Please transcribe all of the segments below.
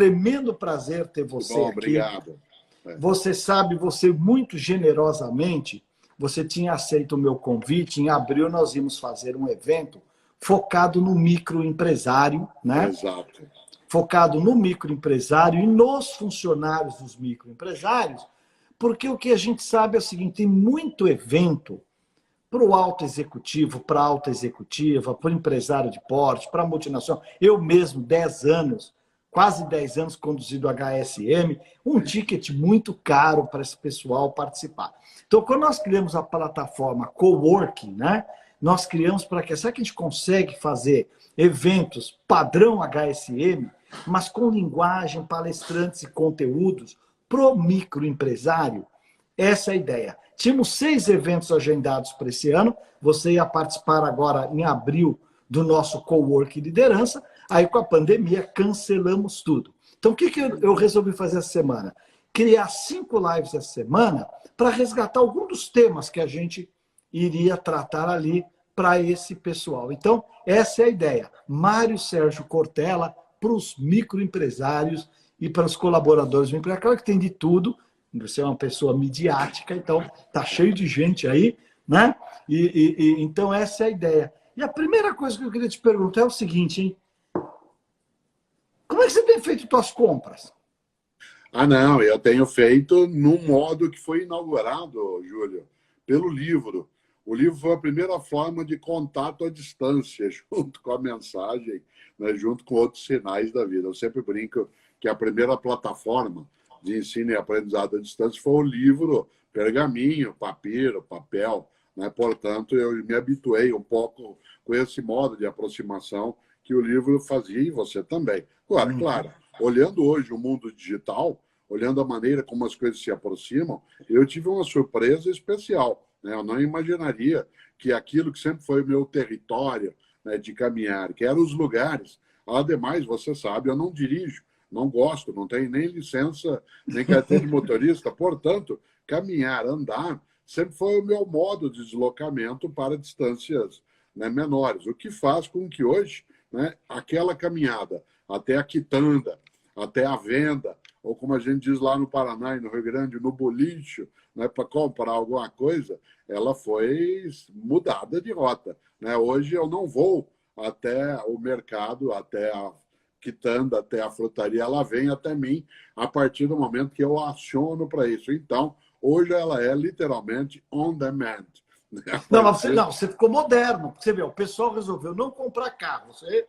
tremendo prazer ter você bom, aqui. Obrigado. Você sabe, você muito generosamente, você tinha aceito o meu convite. Em abril nós íamos fazer um evento focado no microempresário, né? Exato. Focado no microempresário e nos funcionários dos microempresários, porque o que a gente sabe é o seguinte, tem muito evento para o alto executivo, para a alta executiva, para o empresário de porte, para a multinacional. Eu mesmo, 10 anos, quase 10 anos conduzido HSM, um ticket muito caro para esse pessoal participar. Então, quando nós criamos a plataforma Coworking, né, nós criamos para que, será que a gente consegue fazer eventos padrão HSM, mas com linguagem, palestrantes e conteúdos para o microempresário? Essa é a ideia. Tínhamos 6 eventos agendados para esse ano. Você ia participar agora, em abril, do nosso Cowork Liderança. Aí, com a pandemia, cancelamos tudo. Então, o que eu resolvi fazer essa semana? Criar 5 lives essa semana para resgatar alguns dos temas que a gente iria tratar ali para esse pessoal. Então, essa é a ideia. Mário Sérgio Cortella para os microempresários e para os colaboradores do emprego. Claro que tem de tudo. Você é uma pessoa midiática, então tá cheio de gente aí, né? Então essa é a ideia. E a primeira coisa que eu queria te perguntar é o seguinte, hein? Como é que você tem feito suas compras? Ah, não, eu tenho feito num modo que foi inaugurado, Júlio, pelo livro. O livro foi a primeira forma de contato à distância, junto com a mensagem, né, junto com outros sinais da vida. Eu sempre brinco que a primeira plataforma de ensino e aprendizado à distância foi o livro, pergaminho, papel, né? Portanto, eu me habituei um pouco com esse modo de aproximação que o livro fazia e você também. Agora, claro, olhando hoje o mundo digital, olhando a maneira como as coisas se aproximam, eu tive uma surpresa especial, né? Eu não imaginaria que aquilo que sempre foi o meu território, né, de caminhar, que eram os lugares. Ademais, você sabe, eu não dirijo, não gosto, não tenho nem licença, nem carteira de motorista. Portanto, caminhar, andar, sempre foi o meu modo de deslocamento para distâncias, né, menores. O que faz com que hoje, né, aquela caminhada até a quitanda, até a venda, ou como a gente diz lá no Paraná e no Rio Grande, no boliche, né, para comprar alguma coisa, ela foi mudada de rota, né? Hoje eu não vou até o mercado, até a quitanda, até a frutaria, ela vem até mim a partir do momento que eu aciono para isso. Então, hoje ela é literalmente on demand. Não, mas você ficou moderno. Você vê, o pessoal resolveu não comprar carro. Você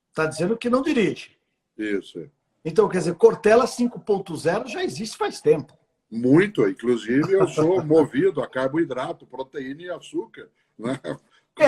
está dizendo que não dirige. Isso. Então, quer dizer, Cortella 5.0 já existe faz tempo. Muito. Inclusive, eu sou movido a carboidrato, proteína e açúcar, né?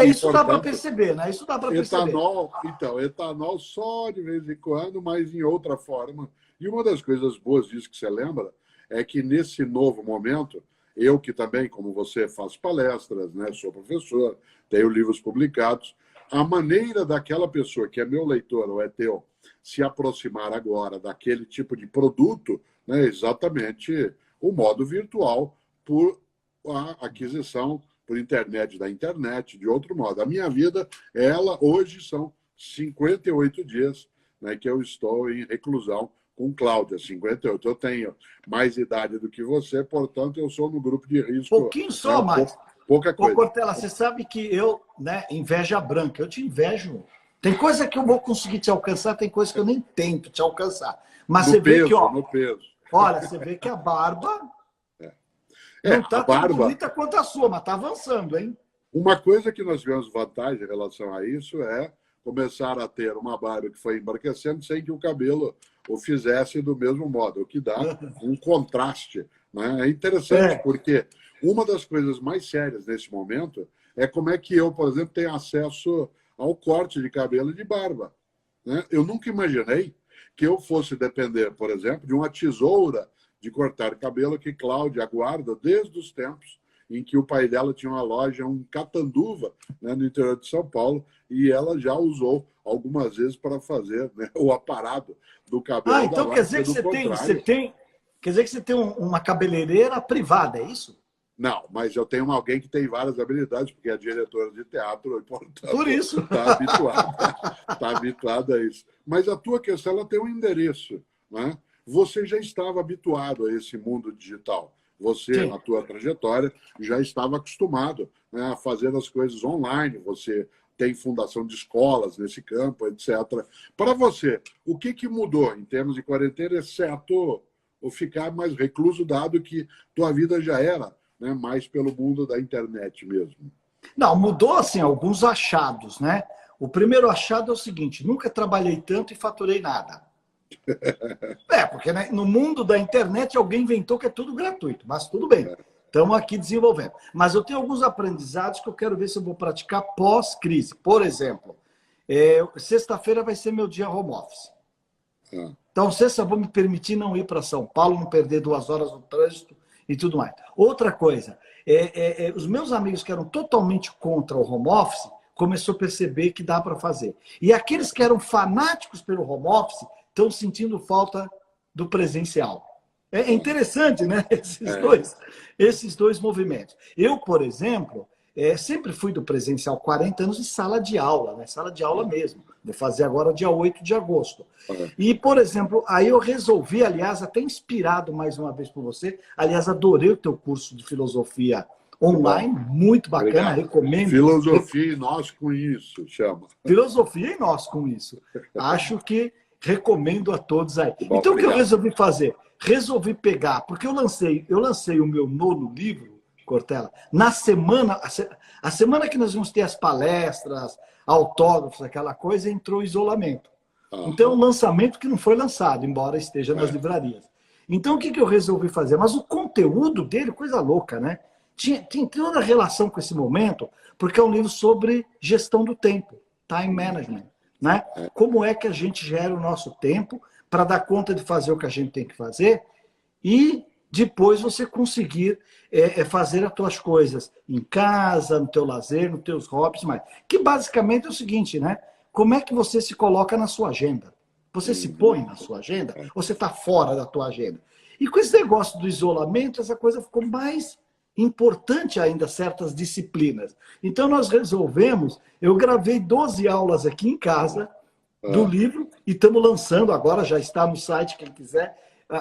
Isso dá para perceber, né? Isso dá para perceber. Etanol, então, etanol só de vez em quando, mas em outra forma. E uma das coisas boas disso que você lembra é que nesse novo momento, eu que também, como você, faço palestras, né, sou professor, tenho livros publicados, a maneira daquela pessoa que é meu leitor ou é teu se aproximar agora daquele tipo de produto, né, é exatamente o modo virtual por a aquisição por internet da internet, de outro modo. A minha vida, ela hoje são 58 dias, né, que eu estou em reclusão com Cláudia, 58. Eu tenho mais idade do que você, portanto, eu sou no grupo de risco. Pouquinho só, né, mais. Pouca coisa. Ô, Cortella, você sabe que eu, né, inveja branca, eu te invejo. Tem coisa que eu vou conseguir te alcançar, tem coisa que eu nem tento te alcançar. Mas você vê que, ó, no peso. Olha, você vê que a barba não está tão bonita quanto a sua, mas está avançando, hein? Uma coisa que nós tivemos vantagem em relação a isso é começar a ter uma barba que foi embarquecendo sem que o cabelo o fizesse do mesmo modo, o que dá um contraste, né? É interessante, porque uma das coisas mais sérias nesse momento é como é que eu, por exemplo, tenho acesso ao corte de cabelo e de barba, né? Eu nunca imaginei que eu fosse depender, por exemplo, de uma tesoura de cortar cabelo que Cláudia guarda desde os tempos em que o pai dela tinha uma loja, um Catanduva, né, no interior de São Paulo, e ela já usou algumas vezes para fazer, né, o aparado do cabelo. Então quer dizer que você tem uma cabeleireira privada, é isso? Não, mas eu tenho alguém que tem várias habilidades, porque é diretora de teatro, e, portanto, por isso está habituada a isso. Mas a tua questão, ela tem um endereço, né, você já estava habituado a esse mundo digital. Você, Sim. na tua trajetória, já estava acostumado, né, a fazer as coisas online. Você tem fundação de escolas nesse campo, etc. Para você, o que mudou em termos de quarentena, exceto o ficar mais recluso, dado que tua vida já era, né, mais pelo mundo da internet mesmo? Não, mudou assim alguns achados, né? O primeiro achado é o seguinte: nunca trabalhei tanto e faturei nada. Porque né, no mundo da internet alguém inventou que é tudo gratuito, mas tudo bem. Estamos aqui desenvolvendo. Mas eu tenho alguns aprendizados que eu quero ver se eu vou praticar pós-crise. Por exemplo, sexta-feira vai ser meu dia home office. Então, sexta eu vou me permitir não ir para São Paulo, não perder 2 horas no trânsito e tudo mais. Outra coisa, os meus amigos que eram totalmente contra o home office começou a perceber que dá para fazer. E aqueles que eram fanáticos pelo home office estão sentindo falta do presencial. É interessante, né? Esses dois movimentos. Eu, por exemplo, sempre fui do presencial 40 anos em sala de aula, né? Sala de aula mesmo. Vou fazer agora dia 8 de agosto. E, por exemplo, aí eu resolvi, aliás, até inspirado mais uma vez por você, aliás, adorei o teu curso de filosofia online, muito bacana, Obrigado. recomendo. Filosofia e nós com isso, chama. Filosofia e nós com isso. Acho que recomendo a todos aí. Bom, então, obrigado. O que eu resolvi fazer? Resolvi pegar, porque eu lancei o meu nono livro, Cortella, na semana, a semana que nós vamos ter as palestras, autógrafos, aquela coisa, entrou o isolamento. Então, é um lançamento que não foi lançado, embora esteja nas livrarias. Então, o que eu resolvi fazer? Mas o conteúdo dele, coisa louca, né? Tem toda a relação com esse momento, porque é um livro sobre gestão do tempo, time management, né? Como é que a gente gera o nosso tempo para dar conta de fazer o que a gente tem que fazer e depois você conseguir fazer as tuas coisas em casa, no teu lazer, nos teus hobbies, mais. Que basicamente é o seguinte, né? Como é que você se coloca na sua agenda? Você se põe na sua agenda ou você está fora da tua agenda? E com esse negócio do isolamento, essa coisa ficou mais importante ainda, certas disciplinas. Então nós resolvemos, eu gravei 12 aulas aqui em casa do livro e estamos lançando, agora já está no site, quem quiser,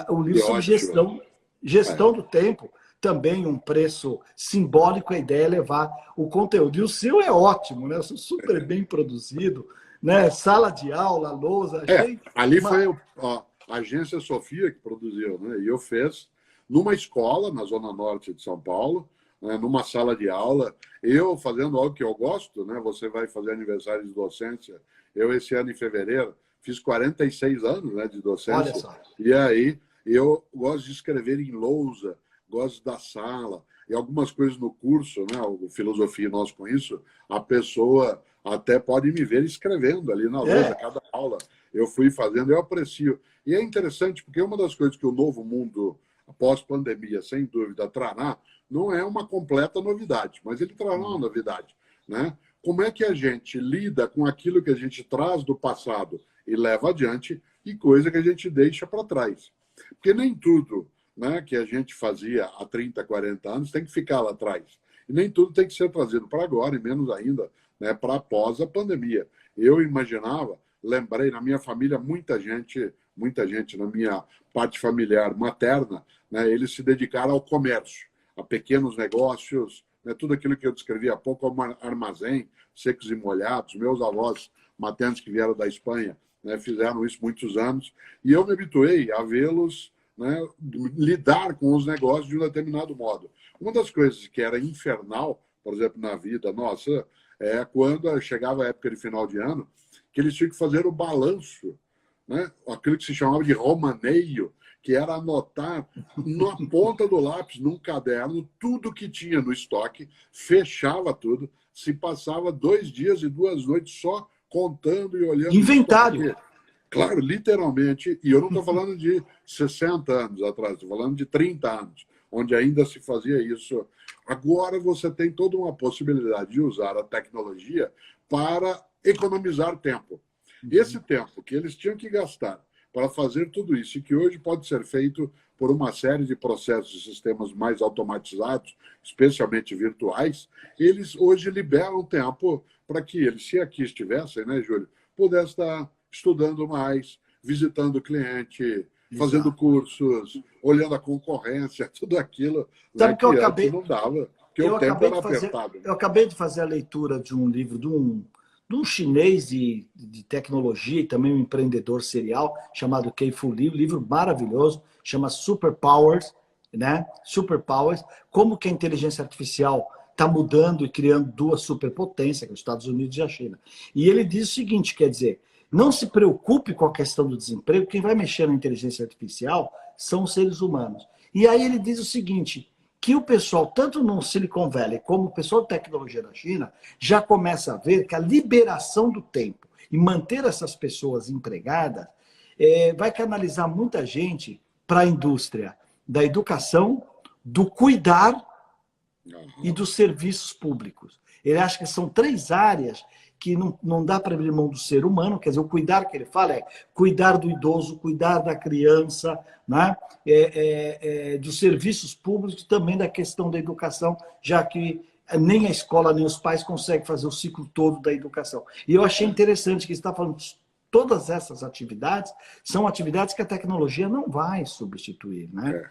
o livro sobre gestão do tempo. Também um preço simbólico, a ideia é levar o conteúdo. E o seu é ótimo, né? Super bem produzido, né? Sala de aula, lousa. Ali foi a Agência Sofia que produziu, né? E eu fiz numa escola, na Zona Norte de São Paulo, né? Numa sala de aula, eu fazendo algo que eu gosto, né? Você vai fazer aniversário de docência. Eu, esse ano, em fevereiro, fiz 46 anos, né, de docência. Olha só. E aí, eu gosto de escrever em lousa, gosto da sala, e algumas coisas no curso, né, o Filosofia e Nós com isso, a pessoa até pode me ver escrevendo ali na lousa, cada aula. Eu fui fazendo, eu aprecio. E é interessante, porque uma das coisas que o novo mundo, após pandemia, sem dúvida, trará, não é uma completa novidade, mas ele trará uma novidade, né? Como é que a gente lida com aquilo que a gente traz do passado e leva adiante e coisa que a gente deixa para trás. Porque nem tudo, né, que a gente fazia há 30, 40 anos tem que ficar lá atrás. E nem tudo tem que ser trazido para agora, e menos ainda, né, para após a pandemia. Eu imaginava, lembrei, na minha família, muita gente na minha parte familiar materna, né, eles se dedicaram ao comércio, a pequenos negócios, né, tudo aquilo que eu descrevi há pouco, como armazém, secos e molhados. Meus avós maternos que vieram da Espanha, né, fizeram isso muitos anos, e eu me habituei a vê-los, né, lidar com os negócios de um determinado modo. Uma das coisas que era infernal, por exemplo, na vida nossa, é quando chegava a época de final de ano, que eles tinham que fazer o balanço, né, aquilo que se chamava de romaneio, que era anotar na ponta do lápis, num caderno, tudo que tinha no estoque, fechava tudo, se passava 2 dias e 2 noites só contando e olhando. Inventário. Claro, literalmente, e eu não estou falando de 60 anos atrás, estou falando de 30 anos, onde ainda se fazia isso. Agora você tem toda uma possibilidade de usar a tecnologia para economizar tempo. Esse tempo que eles tinham que gastar para fazer tudo isso, e que hoje pode ser feito por uma série de processos e sistemas mais automatizados, especialmente virtuais, eles hoje liberam tempo para que eles, se aqui estivessem, né, Júlio, pudessem estar estudando mais, visitando o cliente, fazendo cursos, olhando a concorrência, tudo aquilo, Sabe né, que eu que acabei, antes não dava, porque o tempo era apertado. eu acabei de fazer a leitura de um livro de um chinês de tecnologia e também um empreendedor serial chamado Kei Fu Lee, um livro maravilhoso, chama Superpowers, né? Superpowers, como que a inteligência artificial está mudando e criando duas superpotências, que é os Estados Unidos e a China. E ele diz o seguinte, quer dizer, não se preocupe com a questão do desemprego, quem vai mexer na inteligência artificial são os seres humanos. E aí ele diz o seguinte, que o pessoal, tanto no Silicon Valley como o pessoal de tecnologia na China, já começa a ver que a liberação do tempo e manter essas pessoas empregadas vai canalizar muita gente para a indústria da educação, do cuidar e dos serviços públicos. Ele acha que são três áreas que não dá para abrir mão do ser humano, quer dizer, o cuidar que ele fala é cuidar do idoso, cuidar da criança, né? Dos serviços públicos e também da questão da educação, já que nem a escola nem os pais conseguem fazer o ciclo todo da educação. E eu achei interessante que você está falando todas essas atividades são atividades que a tecnologia não vai substituir, né?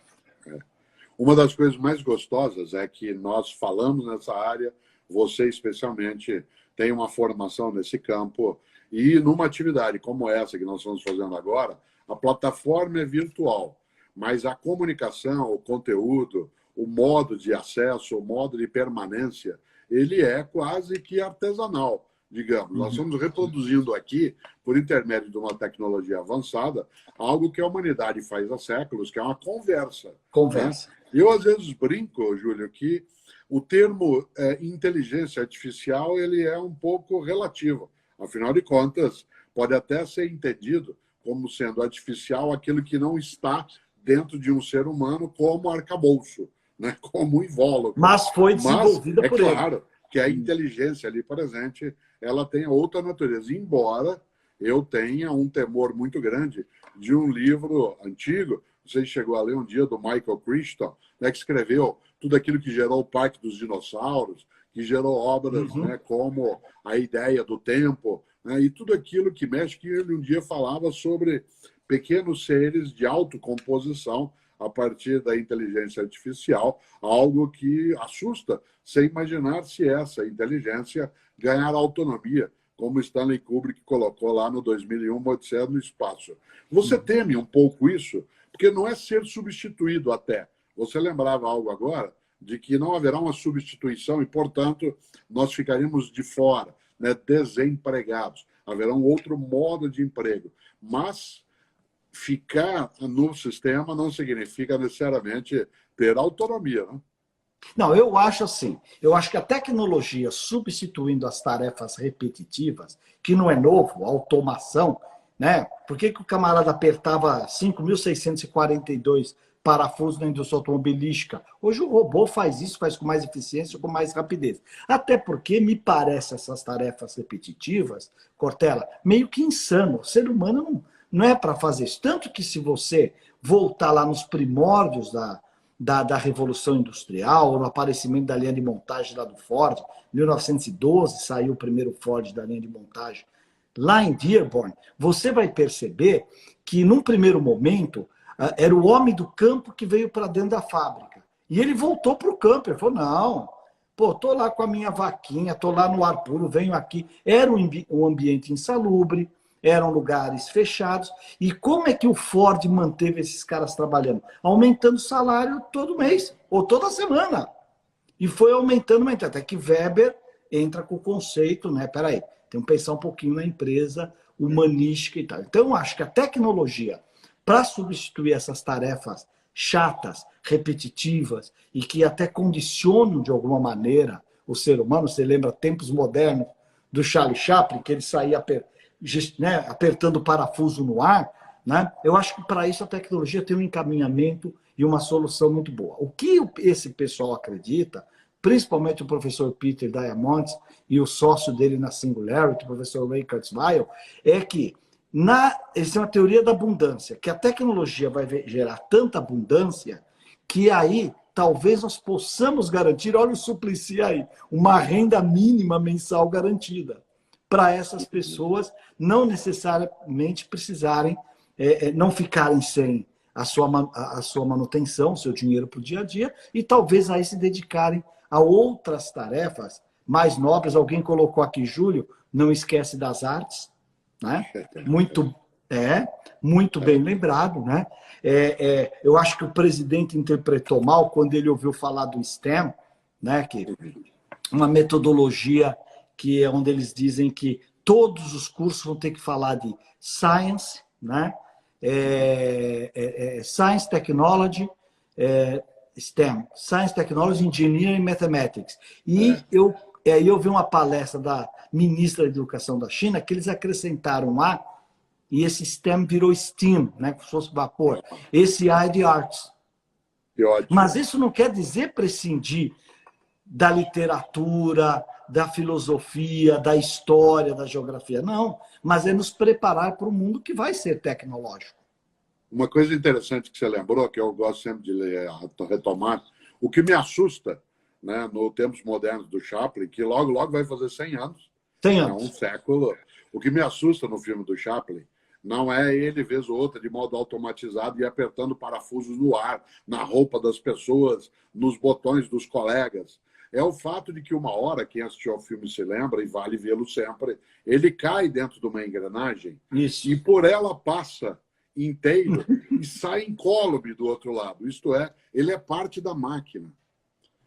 Uma das coisas mais gostosas é que nós falamos nessa área, você especialmente tem uma formação nesse campo, e numa atividade como essa que nós estamos fazendo agora, a plataforma é virtual, mas a comunicação, o conteúdo, o modo de acesso, o modo de permanência, ele é quase que artesanal, digamos. Nós estamos reproduzindo aqui, por intermédio de uma tecnologia avançada, algo que a humanidade faz há séculos, que é uma conversa. Conversa. Né? Eu, às vezes, brinco, Júlio, que o termo inteligência artificial ele é um pouco relativo. Afinal de contas, pode até ser entendido como sendo artificial aquilo que não está dentro de um ser humano como arcabouço, né? Como invólucro. Mas foi desenvolvida por ele. É claro que a inteligência ali presente ela tem outra natureza, embora eu tenha um temor muito grande de um livro antigo, você chegou a ler um dia, do Michael Crichton, né, que escreveu tudo aquilo que gerou o Parque dos Dinossauros, que gerou obras né, como A Ideia do Tempo, né, e tudo aquilo que mexe, que ele um dia falava sobre pequenos seres de autocomposição a partir da inteligência artificial, algo que assusta, sem imaginar se essa inteligência ganhar autonomia, como Stanley Kubrick colocou lá no 2001, Odisseia no Espaço. Você teme um pouco isso? Porque não é ser substituído até. Você lembrava algo agora de que não haverá uma substituição e, portanto, nós ficaríamos de fora, né, desempregados. Haverá um outro modo de emprego. Mas ficar no sistema não significa necessariamente ter autonomia, né? Não, eu acho assim, eu acho que a tecnologia substituindo as tarefas repetitivas, que não é novo, a automação, né? Por que o camarada apertava 5.642 parafusos na indústria automobilística? Hoje o robô faz isso, faz com mais eficiência, com mais rapidez. Até porque me parece essas tarefas repetitivas, Cortella, meio que insano. O ser humano não é para fazer isso. Tanto que se você voltar lá nos primórdios da Revolução Industrial, no aparecimento da linha de montagem lá do Ford, em 1912 saiu o primeiro Ford da linha de montagem, lá em Dearborn, você vai perceber que, num primeiro momento, era o homem do campo que veio para dentro da fábrica. E ele voltou para o campo. Ele falou, não, pô, estou lá com a minha vaquinha, estou lá no ar puro, venho aqui. Era um ambiente insalubre, eram lugares fechados. E como é que o Ford manteve esses caras trabalhando? Aumentando o salário todo mês, ou toda semana. E foi aumentando, até que Weber entra com o conceito, né? Peraí, tem que pensar um pouquinho na empresa humanística e tal. Então, eu acho que a tecnologia, para substituir essas tarefas chatas, repetitivas, e que até condicionam, de alguma maneira, o ser humano, você lembra tempos modernos do Charlie Chaplin, que ele saía apertando o parafuso no ar, né? Eu acho que para isso a tecnologia tem um encaminhamento e uma solução muito boa. O que esse pessoal acredita, principalmente o professor Peter Diamandis e o sócio dele na Singularity, o professor Ray Kurzweil, é que essa é uma teoria da abundância, que a tecnologia vai gerar tanta abundância que aí talvez nós possamos garantir, olha o Suplicy aí, uma renda mínima mensal garantida para essas pessoas não necessariamente precisarem, não ficarem a sua manutenção, o seu dinheiro para o dia a dia, e talvez aí se dedicarem a outras tarefas mais nobres. Alguém colocou aqui, Júlio, não esquece das artes, né? Muito, muito bem lembrado, né? Eu acho que o presidente interpretou mal quando ele ouviu falar do STEM, né? Que uma metodologia que é onde eles dizem que todos os cursos vão ter que falar de science, né? Science, Technology, STEM, Science, Technology, Engineering e Mathematics. E eu vi uma palestra da ministra da Educação da China que eles acrescentaram A, e esse STEM virou STEAM, né? Como se fosse vapor. Esse A é de artes. Mas isso não quer dizer prescindir da literatura, da filosofia, da história, da geografia. Não, mas é nos preparar para o mundo que vai ser tecnológico. Uma coisa interessante que você lembrou, que eu gosto sempre de retomar, o que me assusta, né, no Tempos Modernos do Chaplin, que logo, logo vai fazer 100 anos. 100 anos. Um século. O que me assusta no filme do Chaplin não é ele, vez ou outra, de modo automatizado e apertando parafusos no ar, na roupa das pessoas, nos botões dos colegas. É o fato de que uma hora, quem assistiu ao filme se lembra, e vale vê-lo sempre, ele cai dentro de uma engrenagem. Isso. E por ela passa inteiro e sai incólume do outro lado. Isto é, ele é parte da máquina.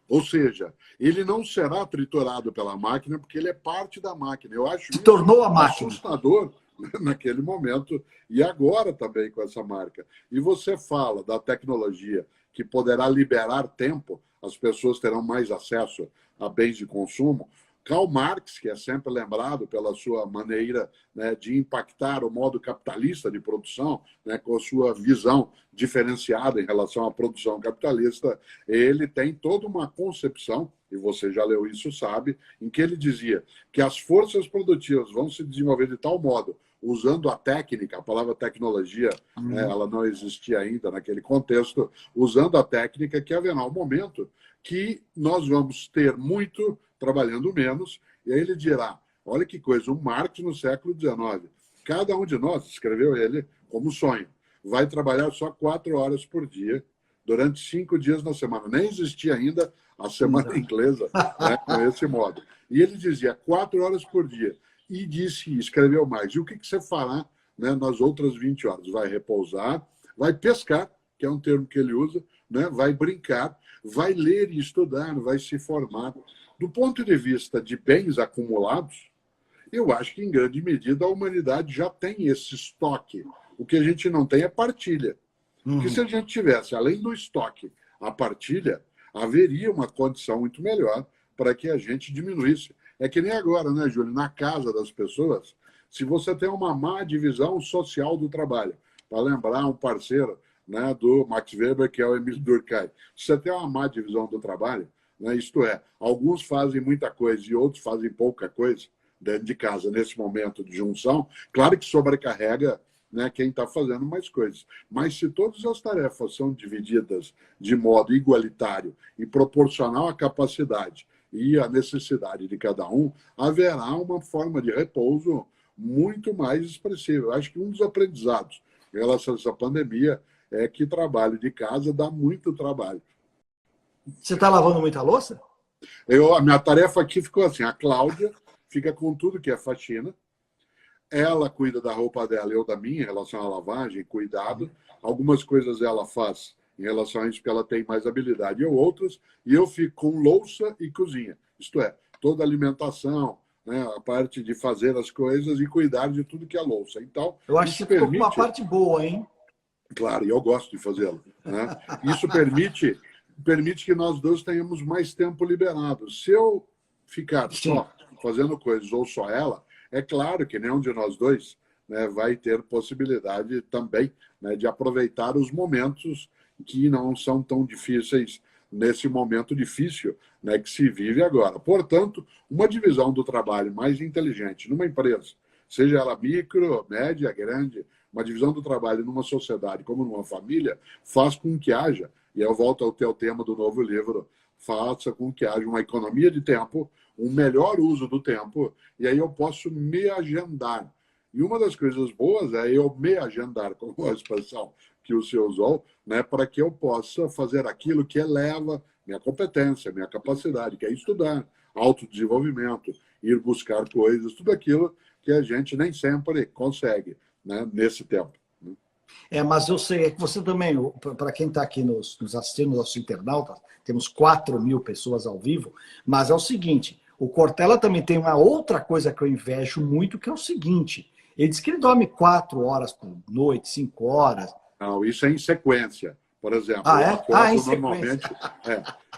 Ou seja, ele não será triturado pela máquina porque ele é parte da máquina. Eu acho se tornou a máquina. Assustador naquele momento e agora também com essa marca. E você fala da tecnologia que poderá liberar tempo, as pessoas terão mais acesso a bens de consumo. Karl Marx, que é sempre lembrado pela sua maneira, né, de impactar o modo capitalista de produção, né, com a sua visão diferenciada em relação à produção capitalista, ele tem toda uma concepção, e você já leu isso, sabe, em que ele dizia que as forças produtivas vão se desenvolver de tal modo, usando a técnica, a palavra tecnologia, né, ela não existia ainda naquele contexto, usando a técnica, que haverá um momento que nós vamos ter muito trabalhando menos, e aí ele dirá, olha que coisa, o Marx no século XIX, cada um de nós, escreveu ele como sonho, vai trabalhar só 4 horas por dia, durante 5 dias na semana. Nem existia ainda a semana inglesa, né, com esse modo. E ele dizia 4 horas por dia. E disse, escreveu mais, e o que você fará, né, nas outras 20 horas? Vai repousar, vai pescar, que é um termo que ele usa, né, vai brincar, vai ler e estudar, vai se formar. Do ponto de vista de bens acumulados, eu acho que, em grande medida, a humanidade já tem esse estoque. O que a gente não tem é partilha. Porque se a gente tivesse, além do estoque, a partilha, haveria uma condição muito melhor para que a gente diminuísse. É que nem agora, né, Júlio? Na casa das pessoas, se você tem uma má divisão social do trabalho, para lembrar um parceiro, né, do Max Weber, que é o Emile Durkheim, se você tem uma má divisão do trabalho, né, isto é, alguns fazem muita coisa e outros fazem pouca coisa dentro de casa, nesse momento de junção, claro que sobrecarrega, né, quem está fazendo mais coisas. Mas se todas as tarefas são divididas de modo igualitário e proporcional à capacidade e à necessidade de cada um, haverá uma forma de repouso muito mais expressiva. Eu acho que um dos aprendizados em relação a essa pandemia é que trabalho de casa dá muito trabalho. Você está lavando muita louça? A minha tarefa aqui ficou assim, a Cláudia fica com tudo que é faxina, ela cuida da roupa dela e eu da minha em relação à lavagem, cuidado. Algumas coisas ela faz em relação a isso, porque ela tem mais habilidade, e outras, e eu fico com louça e cozinha. Isto é, toda a alimentação, né, a parte de fazer as coisas e cuidar de tudo que é louça. Então, eu acho que ficou com uma parte boa, hein? Claro, e eu gosto de fazê-lo. Né? Isso permite que nós dois tenhamos mais tempo liberado. Se eu ficar só fazendo coisas ou só ela, é claro que nenhum de nós dois, né, vai ter possibilidade também, né, de aproveitar os momentos que não são tão difíceis nesse momento difícil, né, que se vive agora. Portanto, uma divisão do trabalho mais inteligente numa empresa, seja ela micro, média, grande, uma divisão do trabalho numa sociedade como numa família, faz com que haja, e eu volto ao teu tema do novo livro, faça com que haja uma economia de tempo, um melhor uso do tempo, e aí eu posso me agendar. E uma das coisas boas é eu me agendar, como a expressão que o senhor usou, né, para que eu possa fazer aquilo que eleva minha competência, minha capacidade, que é estudar, autodesenvolvimento, ir buscar coisas, tudo aquilo que a gente nem sempre consegue, né, nesse tempo. Mas eu sei, é que você também, para quem está aqui nos assistindo, nossos internautas, temos 4.000 pessoas ao vivo, mas é o seguinte, o Cortella também tem uma outra coisa que eu invejo muito, que é o seguinte, ele diz que ele dorme 4 horas por noite, 5 horas. Não, isso é em sequência. Por exemplo,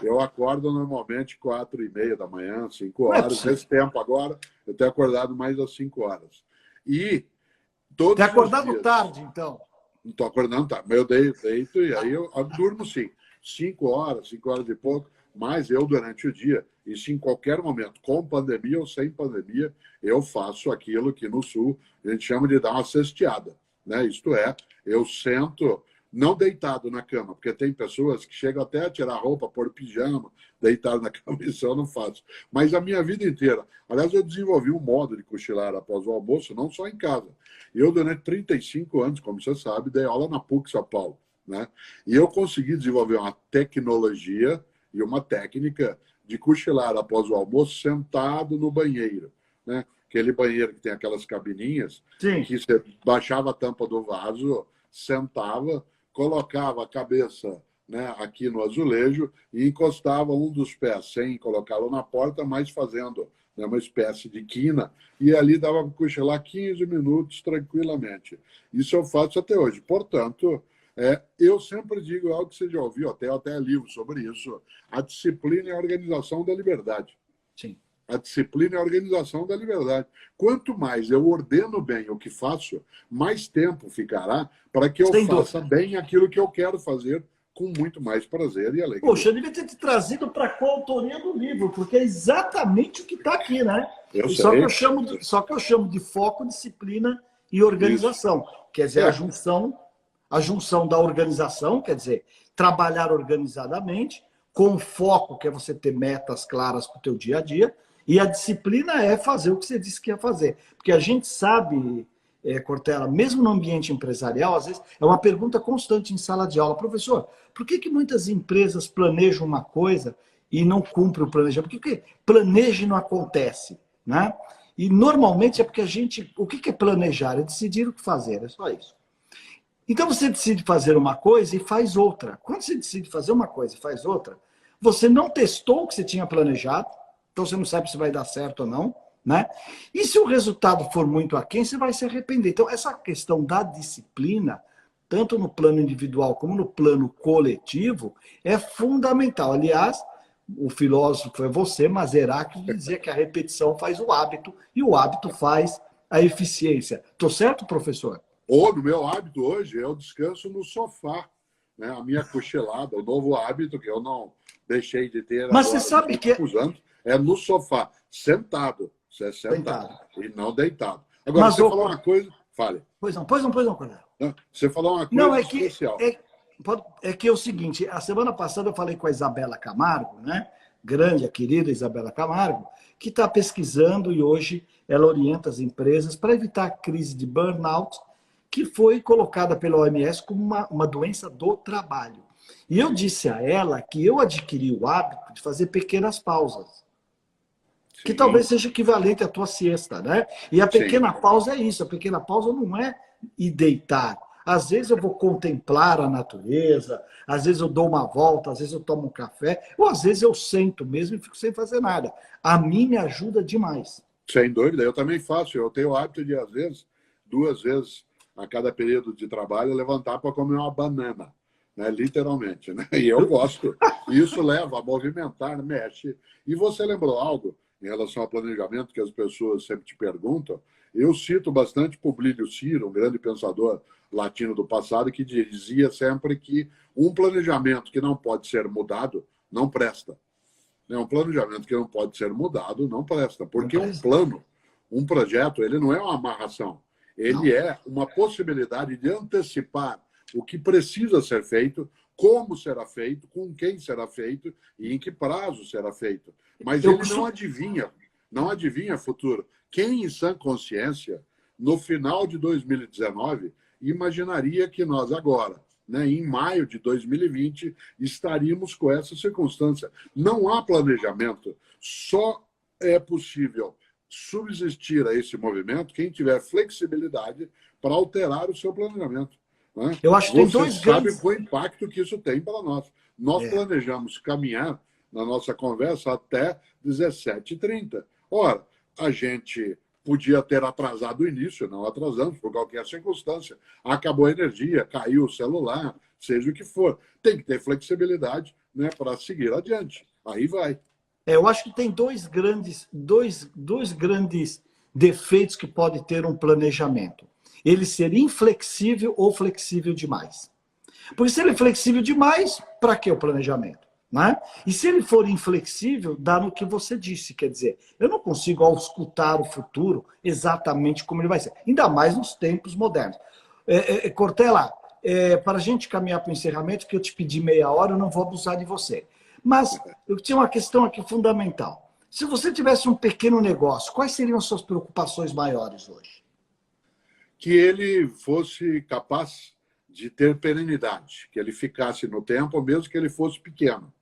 eu acordo normalmente 4h30 da manhã, 5 horas. Esse tempo agora, eu tenho acordado mais às 5 horas. E todos tem acordado os dias, tarde, então? Não estou acordando tarde, mas eu deito e aí eu durmo sim. 5 horas, 5 horas e pouco, mas eu durante o dia, isso em qualquer momento, com pandemia ou sem pandemia, eu faço aquilo que no Sul a gente chama de dar uma cesteada, né? Isto é, eu sento, não deitado na cama, porque tem pessoas que chegam até a tirar a roupa, pôr pijama, deitado na cama, isso eu não faço. Mas a minha vida inteira, aliás, eu desenvolvi um modo de cochilar após o almoço, não só em casa. Eu, durante 35 anos, como você sabe, dei aula na PUC São Paulo, né? E eu consegui desenvolver uma tecnologia e uma técnica de cochilar após o almoço sentado no banheiro, né? Aquele banheiro que tem aquelas cabininhas, Sim. que você baixava a tampa do vaso, sentava, colocava a cabeça, né, aqui no azulejo e encostava um dos pés, sem colocá-lo na porta, mas fazendo, né, uma espécie de quina, e ali dava para cochilar 15 minutos tranquilamente. Isso eu faço até hoje. Portanto, eu sempre digo algo que você já ouviu, até livro sobre isso, a disciplina e a organização da liberdade. Sim. A disciplina e a organização da liberdade. Quanto mais eu ordeno bem o que faço, mais tempo ficará para que eu faça bem aquilo que eu quero fazer com muito mais prazer e alegria. Poxa, eu devia ter te trazido para a coautoria do livro, porque é exatamente o que está aqui, né? Só que eu chamo de foco, disciplina e organização. Isso. Quer dizer, a junção da organização, quer dizer, trabalhar organizadamente, com foco, que é você ter metas claras para o teu dia a dia, e a disciplina é fazer o que você disse que ia fazer. Porque a gente sabe, Cortella, mesmo no ambiente empresarial, às vezes, é uma pergunta constante em sala de aula. Professor, por que muitas empresas planejam uma coisa e não cumprem o planejamento? Por que planeja e não acontece? Né? E normalmente é porque a gente... O que é planejar? É decidir o que fazer, é só isso. Então você decide fazer uma coisa e faz outra. Quando você decide fazer uma coisa e faz outra, você não testou o que você tinha planejado, então você não sabe se vai dar certo ou não, né? E se o resultado for muito aquém, você vai se arrepender. Então essa questão da disciplina, tanto no plano individual como no plano coletivo, é fundamental. Aliás, o filósofo é você, mas Heráclito dizia que a repetição faz o hábito e o hábito faz a eficiência. Estou certo, professor? Ou no meu hábito hoje, eu descanso no sofá, né? A minha cochilada, o novo hábito que eu não deixei de ter. Mas agora, você sabe que é no sofá, sentado. Você é sentado e não deitado. Agora, mas você falou uma coisa... Fale. Pois não, Cornélio. Você falou uma coisa especial. É que é o seguinte, a semana passada eu falei com a Isabela Camargo, né? Grande, a querida Isabela Camargo, que está pesquisando e hoje ela orienta as empresas para evitar a crise de burnout, que foi colocada pela OMS como uma doença do trabalho. E eu disse a ela que eu adquiri o hábito de fazer pequenas pausas. Sim. Que talvez seja equivalente à tua siesta, né? E a pequena pausa é isso. A pequena pausa não é ir deitar. Às vezes eu vou contemplar a natureza, às vezes eu dou uma volta, às vezes eu tomo um café, ou às vezes eu sento mesmo e fico sem fazer nada. A mim me ajuda demais. Sem dúvida, eu também faço. Eu tenho o hábito de, às vezes, 2 vezes a cada período de trabalho, levantar para comer uma banana, né? Literalmente. Né? E eu gosto. Isso leva a movimentar, mexe. E você lembrou algo em relação ao planejamento que as pessoas sempre te perguntam? Eu cito bastante Publio Ciro, um grande pensador latino do passado, que dizia sempre que um planejamento que não pode ser mudado não presta. Um planejamento que não pode ser mudado não presta. Porque um plano, um projeto, ele não é uma amarração. Ele é uma possibilidade de antecipar o que precisa ser feito, como será feito, com quem será feito e em que prazo será feito. Mas ele não adivinha futuro. Quem, em sã consciência, no final de 2019, imaginaria que nós agora, né, em maio de 2020, estaríamos com essa circunstância. Não há planejamento, só é possível subsistir a esse movimento quem tiver flexibilidade para alterar o seu planejamento. Né? Eu acho que tem Você dois sabe grandes... o impacto que isso tem para nós. Nós planejamos caminhar na nossa conversa até 17h30. Ora, a gente podia ter atrasado o início, não atrasamos, por qualquer circunstância. Acabou a energia, caiu o celular, seja o que for. Tem que ter flexibilidade, né, para seguir adiante. Aí vai. Eu acho que tem dois grandes defeitos que pode ter um planejamento. Ele ser inflexível ou flexível demais. Porque se ele é flexível demais, para que o planejamento? Né? E se ele for inflexível, dá no que você disse. Quer dizer, eu não consigo auscultar o futuro exatamente como ele vai ser. Ainda mais nos tempos modernos. Cortella, para a gente caminhar para o encerramento, que eu te pedi meia hora, eu não vou abusar de você. Mas eu tinha uma questão aqui fundamental. Se você tivesse um pequeno negócio, quais seriam as suas preocupações maiores hoje? Que ele fosse capaz de ter perenidade, que ele ficasse no tempo, mesmo que ele fosse pequeno.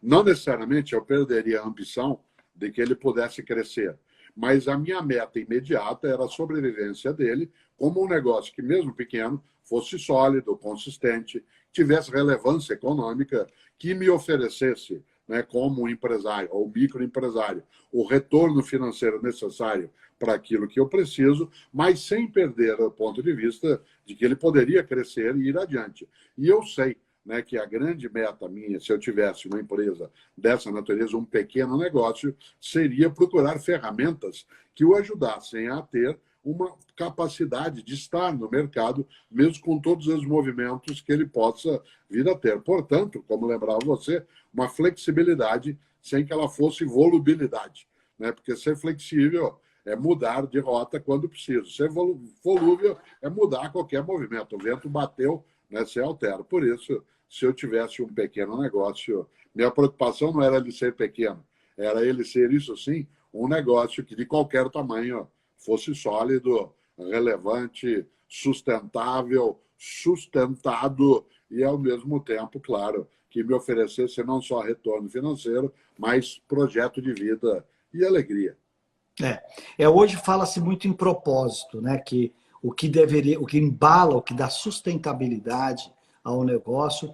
Não necessariamente eu perderia a ambição de que ele pudesse crescer, mas a minha meta imediata era a sobrevivência dele como um negócio que, mesmo pequeno, fosse sólido, consistente, tivesse relevância econômica, que me oferecesse, né, como empresário ou microempresário, o retorno financeiro necessário para aquilo que eu preciso, mas sem perder o ponto de vista de que ele poderia crescer e ir adiante. E eu sei, né, que a grande meta minha, se eu tivesse uma empresa dessa natureza, um pequeno negócio, seria procurar ferramentas que o ajudassem a ter uma capacidade de estar no mercado, mesmo com todos os movimentos que ele possa vir a ter. Portanto, como lembrava você, uma flexibilidade sem que ela fosse volubilidade, né? Porque ser flexível é mudar de rota quando preciso. Ser volúvel é mudar qualquer movimento. O vento bateu, né, se altera. Por isso, se eu tivesse um pequeno negócio, minha preocupação não era ele ser pequeno, era ele ser, isso sim, um negócio que de qualquer tamanho fosse sólido, relevante, sustentável, sustentado e, ao mesmo tempo, claro, que me oferecesse não só retorno financeiro, mas projeto de vida e alegria. Hoje fala-se muito em propósito, né? Que o que embala, o que dá sustentabilidade ao negócio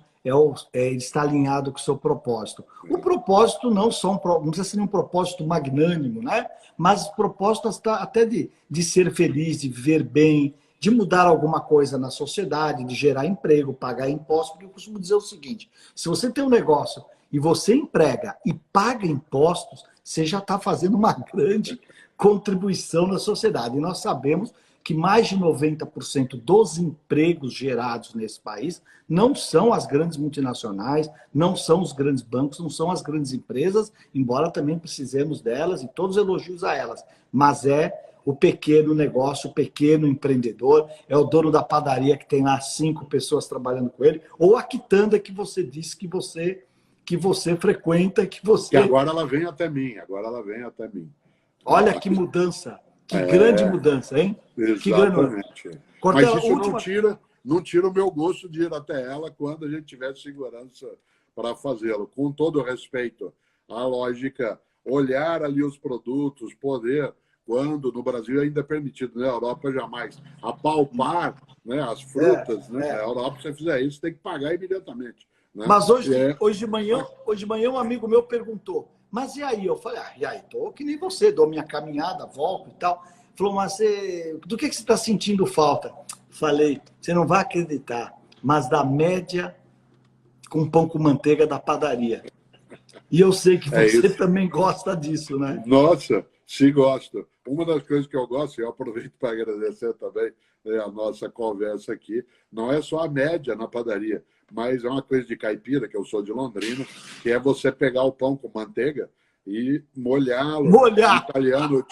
ele está alinhado com o seu propósito. O propósito não precisa ser um propósito magnânimo, né? Mas propósito até de ser feliz, de viver bem, de mudar alguma coisa na sociedade, de gerar emprego, pagar impostos. Porque eu costumo dizer o seguinte: se você tem um negócio e você emprega e paga impostos, você já está fazendo uma grande contribuição na sociedade. E nós sabemos que mais de 90% dos empregos gerados nesse país não são as grandes multinacionais, não são os grandes bancos, não são as grandes empresas, embora também precisemos delas e todos os elogios a elas, mas é o pequeno negócio, o pequeno empreendedor, é o dono da padaria que tem lá 5 pessoas trabalhando com ele, ou a quitanda que você disse que você frequenta, que agora ela vem até mim, Olha que mudança, que grande mudança, hein? Exatamente. Cortella, mas isso não tira o meu gosto de ir até ela quando a gente tiver segurança para fazê-lo. Com todo o respeito à lógica, olhar ali os produtos, poder, quando no Brasil ainda é permitido, na Europa jamais, apalpar, né, as frutas. Né? Na Europa, se você fizer isso, tem que pagar imediatamente. Né? Mas hoje de manhã um amigo meu perguntou, mas e aí? Eu falei, e aí? Tô que nem você, dou minha caminhada, volto e tal. Falou, mas do que você está sentindo falta? Falei, você não vai acreditar, mas da média com pão com manteiga da padaria. E eu sei que você também gosta disso, né? Nossa, sim, gosto. Uma das coisas que eu gosto, e eu aproveito para agradecer também, né, a nossa conversa aqui, não é só a média na padaria, mas é uma coisa de caipira, que eu sou de Londrina, que é você pegar o pão com manteiga e molhá-lo. Molhar! Em italiano,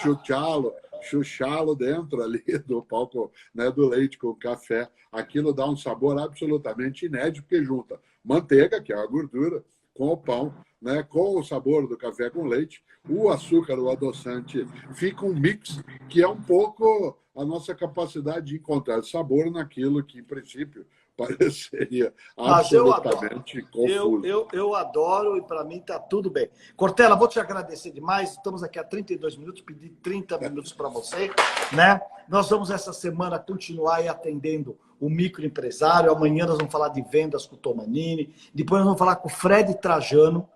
chuchá-lo dentro ali do pão, né, do leite com café. Aquilo dá um sabor absolutamente inédito, porque junta manteiga, que é a gordura, com o pão, né, com o sabor do café com leite, o açúcar, o adoçante, fica um mix que é um pouco a nossa capacidade de encontrar sabor naquilo que, em princípio, pareceria Mas eu absolutamente adoro. confuso. Eu adoro e para mim está tudo bem. Cortella, vou te agradecer demais. Estamos aqui há 32 minutos, pedi 30 minutos para você, né? Nós vamos essa semana continuar aí atendendo o microempresário. Amanhã nós vamos falar de vendas com o Tomanini. Depois nós vamos falar com o Fred Trajano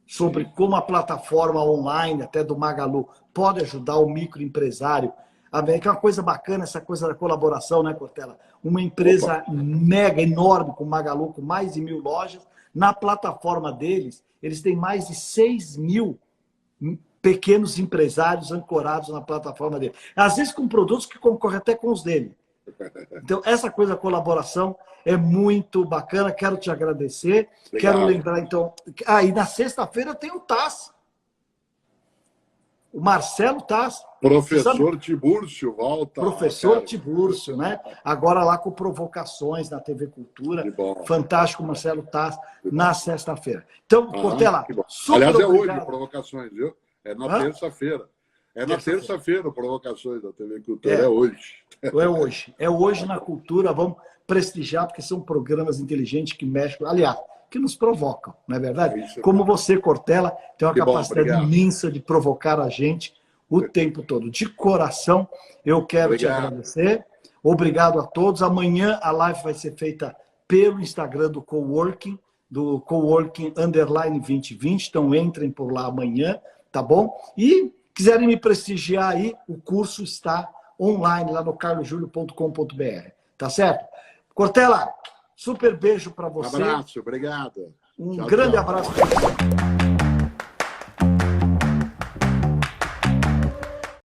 sobre como a plataforma online, até do Magalu, pode ajudar o microempresário. Que é uma coisa bacana, essa coisa da colaboração, né, Cortella? Uma empresa mega, enorme, com o Magalu, com mais de 1.000 lojas. Na plataforma deles, eles têm mais de 6.000 pequenos empresários ancorados na plataforma dele. Às vezes com produtos que concorrem até com os dele. Então, essa coisa da colaboração é muito bacana. Quero te agradecer. Obrigado. Quero lembrar, então... e na sexta-feira tem o TAS. O Marcelo Taz. Professor Tibúrcio volta. Professor Tibúrcio, né? Agora lá com Provocações na TV Cultura. Fantástico, Marcelo Taz, na sexta-feira. Então, Cortella, super aliás, obrigado. Hoje, Provocações, viu? É na terça-feira. É na terça-feira, Provocações da TV Cultura. É hoje. É hoje. É hoje na Cultura. Vamos prestigiar, porque são programas inteligentes que mexem. Aliás, que nos provocam, não é verdade? Como você, Cortella, tem uma capacidade imensa de provocar a gente o tempo todo. De coração, eu quero te agradecer. Obrigado a todos. Amanhã a live vai ser feita pelo Instagram do Coworking, do Coworking _2020. Então entrem por lá amanhã, tá bom? E quiserem me prestigiar aí, o curso está online lá no carlosjulio.com.br. Tá certo? Cortella, super beijo para você. Um abraço, obrigado. Um grande abraço para você.